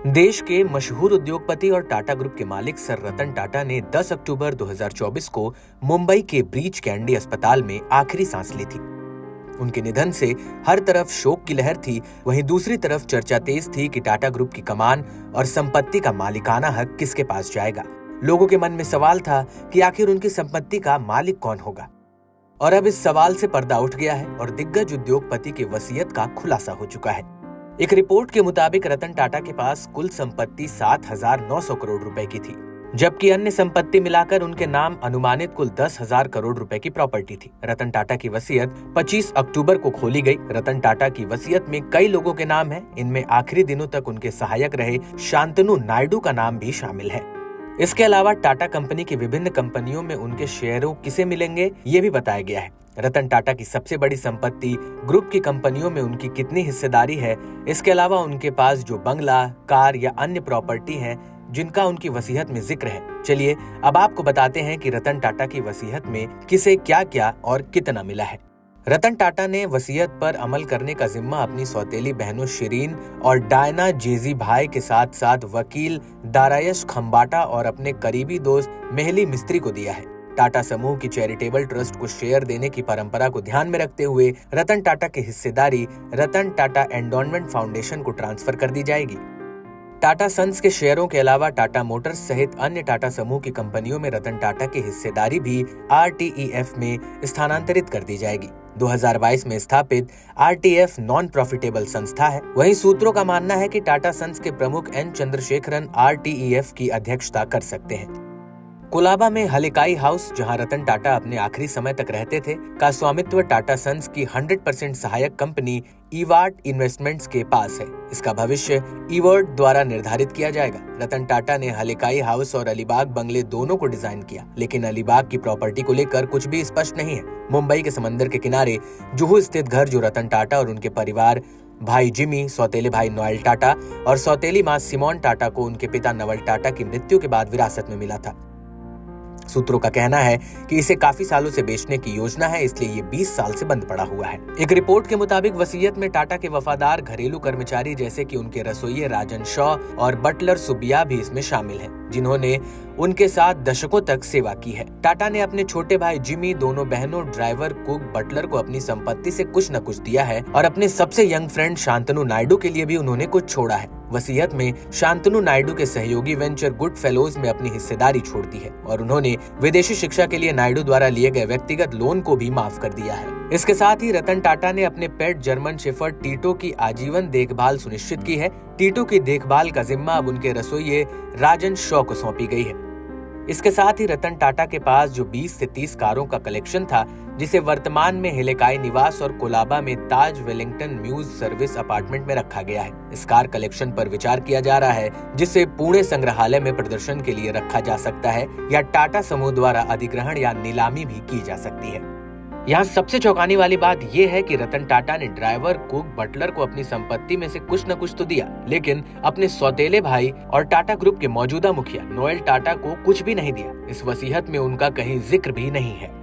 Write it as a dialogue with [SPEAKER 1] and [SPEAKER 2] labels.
[SPEAKER 1] देश के मशहूर उद्योगपति और टाटा ग्रुप के मालिक सर रतन टाटा ने 10 अक्टूबर 2024 को मुंबई के ब्रीच कैंडी अस्पताल में आखिरी सांस ली थी। उनके निधन से हर तरफ शोक की लहर थी, वहीं दूसरी तरफ चर्चा तेज थी कि टाटा ग्रुप की कमान और संपत्ति का मालिकाना हक किसके पास जाएगा। लोगों के मन में सवाल था कि आखिर उनकी संपत्ति का मालिक कौन होगा। और अब इस सवाल से पर्दा उठ गया है और दिग्गज उद्योगपति की वसीयत का खुलासा हो चुका है। एक रिपोर्ट के मुताबिक रतन टाटा के पास कुल संपत्ति 7,900 करोड़ रुपए की थी, जबकि अन्य संपत्ति मिलाकर उनके नाम अनुमानित कुल 10,000 करोड़ रुपए की प्रॉपर्टी थी। रतन टाटा की वसीयत 25 अक्टूबर को खोली गई। रतन टाटा की वसीयत में कई लोगों के नाम हैं। इनमें आखिरी दिनों तक उनके सहायक रहे शांतनु नायडू का नाम भी शामिल है। इसके अलावा टाटा कंपनी की विभिन्न कंपनियों में उनके शेयरों किसे मिलेंगे, ये भी बताया गया है। रतन टाटा की सबसे बड़ी संपत्ति, ग्रुप की कंपनियों में उनकी कितनी हिस्सेदारी है, इसके अलावा उनके पास जो बंगला, कार या अन्य प्रॉपर्टी हैं जिनका उनकी वसीयत में जिक्र है। चलिए अब आपको बताते हैं कि रतन टाटा की वसीयत में किसे क्या क्या और कितना मिला है। रतन टाटा ने वसीयत पर अमल करने का जिम्मा अपनी सौतेली बहनों शिरीन और डायना जेजी भाई के साथ साथ वकील दारायश खंबाटा और अपने करीबी दोस्त मेहली मिस्त्री को दिया है। टाटा समूह की चैरिटेबल ट्रस्ट को शेयर देने की परंपरा को ध्यान में रखते हुए रतन टाटा की हिस्सेदारी रतन टाटा एंडोनमेंट फाउंडेशन को ट्रांसफर कर दी जाएगी। टाटा सन्स के शेयरों के अलावा टाटा मोटर्स सहित अन्य टाटा समूह की कंपनियों में रतन टाटा की हिस्सेदारी भी RTEF में स्थानांतरित कर दी जाएगी। 2022 में स्थापित RTF नॉन प्रॉफिटेबल संस्था है। वहीं सूत्रों का मानना है कि टाटा सन्स के प्रमुख N चंद्रशेखरन RTEF की अध्यक्षता कर सकते हैं। कोलाबा में हलेकाई हाउस, जहां रतन टाटा अपने आखिरी समय तक रहते थे, का स्वामित्व टाटा सन्स की 100% सहायक कंपनी ईवार्ड इन्वेस्टमेंट्स के पास है। इसका भविष्य ईवर्ड द्वारा निर्धारित किया जाएगा। रतन टाटा ने हलेकाई हाउस और अलीबाग बंगले दोनों को डिजाइन किया, लेकिन अलीबाग की प्रॉपर्टी को लेकर कुछ भी स्पष्ट नहीं है। मुंबई के समंदर के किनारे जुहू स्थित घर जो रतन टाटा और उनके परिवार, भाई जिमी, सौतेले भाई नोएल टाटा और सौतेली मां सिमोन टाटा को उनके पिता नवल टाटा की मृत्यु के बाद विरासत में मिला था। सूत्रों का कहना है कि इसे काफी सालों से बेचने की योजना है, इसलिए ये 20 साल से बंद पड़ा हुआ है। एक रिपोर्ट के मुताबिक वसीयत में टाटा के वफादार घरेलू कर्मचारी जैसे कि उनके रसोइये राजन शॉ और बटलर सुबिया भी इसमें शामिल हैं, जिन्होंने उनके साथ दशकों तक सेवा की है। टाटा ने अपने छोटे भाई जिमी, दोनों बहनों, ड्राइवर, कुक, बटलर को अपनी संपत्ति से कुछ न कुछ दिया है और अपने सबसे यंग फ्रेंड शांतनु नायडू के लिए भी उन्होंने कुछ छोड़ा है। वसीयत में शांतनु नायडू के सहयोगी वेंचर गुड फेलोज में अपनी हिस्सेदारी छोड़ दी है और उन्होंने विदेशी शिक्षा के लिए नायडू द्वारा लिए गए व्यक्तिगत लोन को भी माफ कर दिया है। इसके साथ ही रतन टाटा ने अपने पेट जर्मन शेफर्ड टीटो की आजीवन देखभाल सुनिश्चित की है। टीटो की देखभाल का जिम्मा अब उनके रसोइये राजन शॉ को सौंपी गई है। इसके साथ ही रतन टाटा के पास जो 20 से 30 कारों का कलेक्शन था, जिसे वर्तमान में हिलेकाई निवास और कोलाबा में ताज वेलिंगटन म्यूज सर्विस अपार्टमेंट में रखा गया है। इस कार कलेक्शन पर विचार किया जा रहा है, जिसे पुणे संग्रहालय में प्रदर्शन के लिए रखा जा सकता है या टाटा समूह द्वारा अधिग्रहण या नीलामी भी की जा सकती है। यहाँ सबसे चौंकाने वाली बात यह है कि रतन टाटा ने ड्राइवर, कुक, बटलर को अपनी संपत्ति में से कुछ न कुछ तो दिया, लेकिन अपने सौतेले भाई और टाटा ग्रुप के मौजूदा मुखिया नोएल टाटा को कुछ भी नहीं दिया। इस वसीयत में उनका कहीं जिक्र भी नहीं है।